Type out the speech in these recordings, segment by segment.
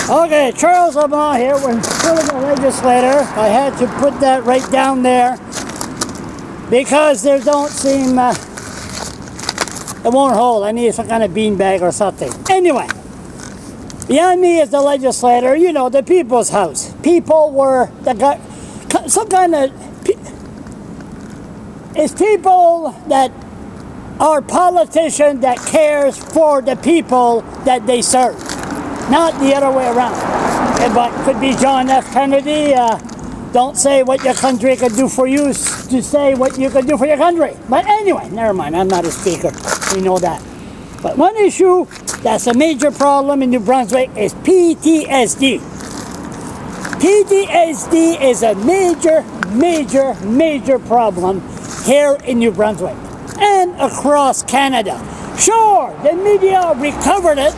Okay, Charles Lamont here. When filling a legislator, I had to put that right down there because there don't seem, it won't hold. I need some kind of beanbag or something. Anyway, behind me is the legislator, you know, the people's house. People were, some kind of, it's people that are politicians that cares for the people that they serve. Not the other way around. But could be John F. Kennedy. Don't say what your country could do for you, to say what you could do for your country. But anyway, never mind. I'm not a speaker. We know that. But one issue that's a major problem in New Brunswick is PTSD. PTSD is a major problem here in New Brunswick and across Canada. Sure, the media recovered it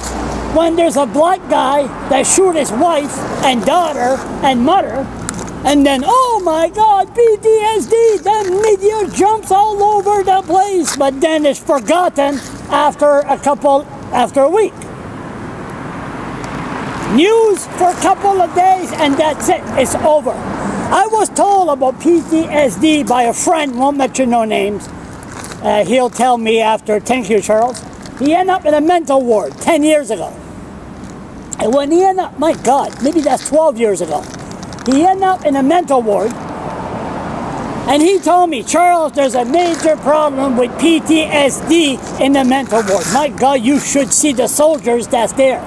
when there's a black guy that shoot his wife and daughter and mother, and then, oh my God, PTSD, the media jumps all over the place, but then it's forgotten after a week. News for a couple of days and that's it, it's over. I was told about PTSD by a friend, won't mention no names. He'll tell me after. Thank you, Charles. He ended up in a mental ward 10 years ago. And when he ended up, my God, maybe that's 12 years ago, he ended up in a mental ward. And he told me, Charles, there's a major problem with PTSD in the mental ward. My God, you should see the soldiers that's there.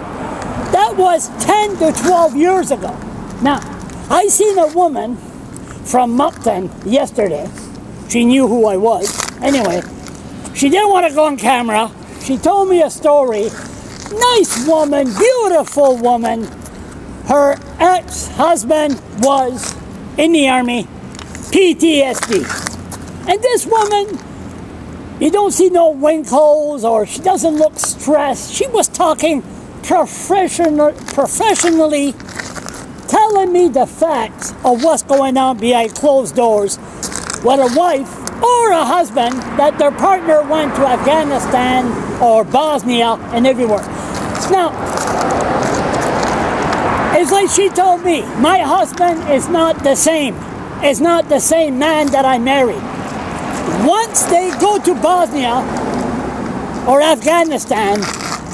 That was 10 to 12 years ago. Now, I seen a woman from Moncton yesterday. She knew who I was. Anyway, she didn't want to go on camera. She told me a story. Nice woman, beautiful woman. Her ex-husband was in the army, PTSD. And this woman, you don't see no wrinkles or she doesn't look stressed. She was talking professionally, telling me the facts of what's going on behind closed doors with a wife or a husband that their partner went to Afghanistan or Bosnia and everywhere. Now, it's like she told me, my husband is not the same. It's not the same man that I married. Once they go to Bosnia or Afghanistan,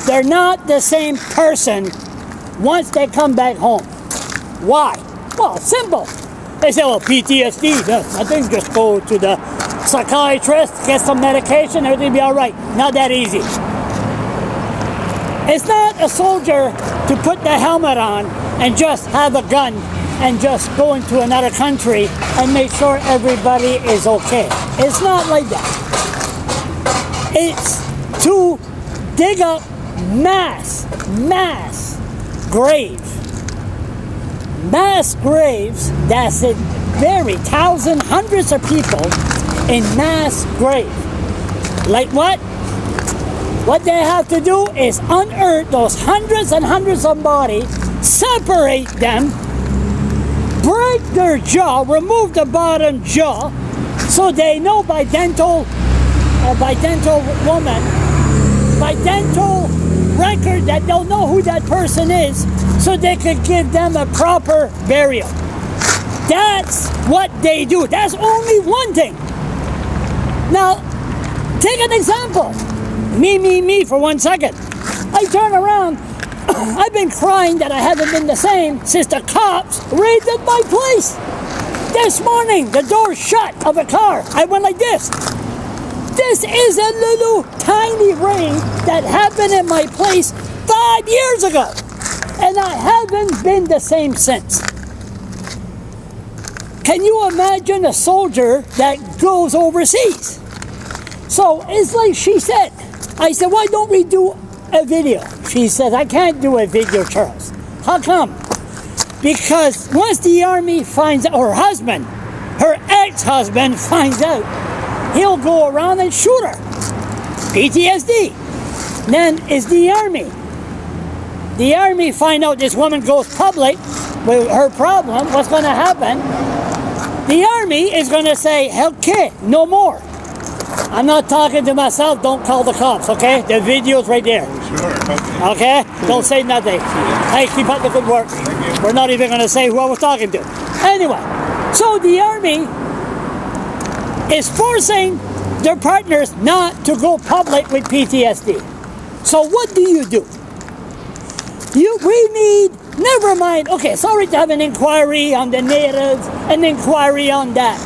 they're not the same person once they come back home. Why? Well, simple. They say, well, PTSD, I think just go to the psychiatrist, get some medication, everything will be all right. Not that easy. It's not a soldier to put the helmet on and just have a gun and just go into another country and make sure everybody is okay. It's not like that. It's to dig up mass graves. Mass graves, that's it, bury thousands, hundreds of people in mass graves. Like what? What they have to do is unearth those hundreds and hundreds of bodies, separate them, break their jaw, remove the bottom jaw, so they know by dental record that they'll know who that person is, so they could give them a proper burial. That's what they do. That's only one thing. Now, take an example. Me for 1 second. I turn around. I've been crying that I haven't been the same since the cops raided my place. This morning, the door shut of a car. I went like this. This is a little tiny raid that happened in my place 5 years ago. And I haven't been the same since. Can you imagine a soldier that goes overseas? So it's like she said. I said, why don't we do a video? She said, I can't do a video, Charles. How come? Because once the army finds out, her husband, her ex-husband finds out, he'll go around and shoot her. PTSD. Then it's the army. The army find out this woman goes public with her problem. What's going to happen? The army is going to say, okay, no more. I'm not talking to myself. Don't call the cops, okay? The video's right there. Sure. Okay? Don't say nothing. Hey, keep up the good work. We're not even going to say who I was talking to. Anyway, so the Army is forcing their partners not to go public with PTSD. So what do? We need, never mind, okay, sorry to have an inquiry on the natives, an inquiry on that.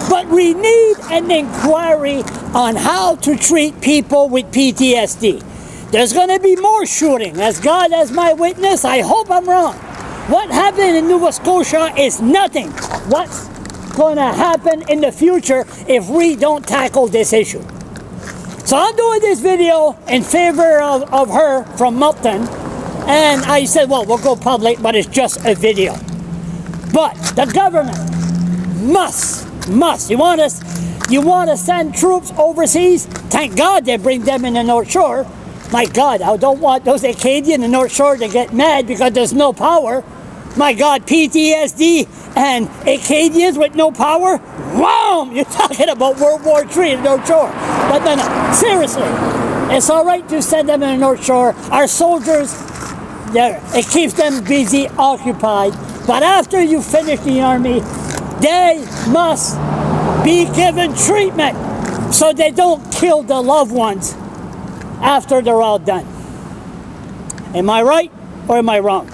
But we need an inquiry on how to treat people with PTSD. There's going to be more shooting. As God as my witness, I hope I'm wrong. What happened in Nova Scotia is nothing. What's going to happen in the future if we don't tackle this issue? So I'm doing this video in favor of her from Milton. And I said, well, we'll go public, but it's just a video. But the government must. You want to send troops overseas? Thank God they bring them in the North Shore. My God, I don't want those Acadians in the North Shore to get mad because there's no power. My God, PTSD and Acadians with no power? Wow! You're talking about World War III in the North Shore. But no, seriously. It's all right to send them in the North Shore. Our soldiers, it keeps them busy, occupied. But after you finish the Army, they must be given treatment so they don't kill their loved ones after they're all done. Am I right or am I wrong?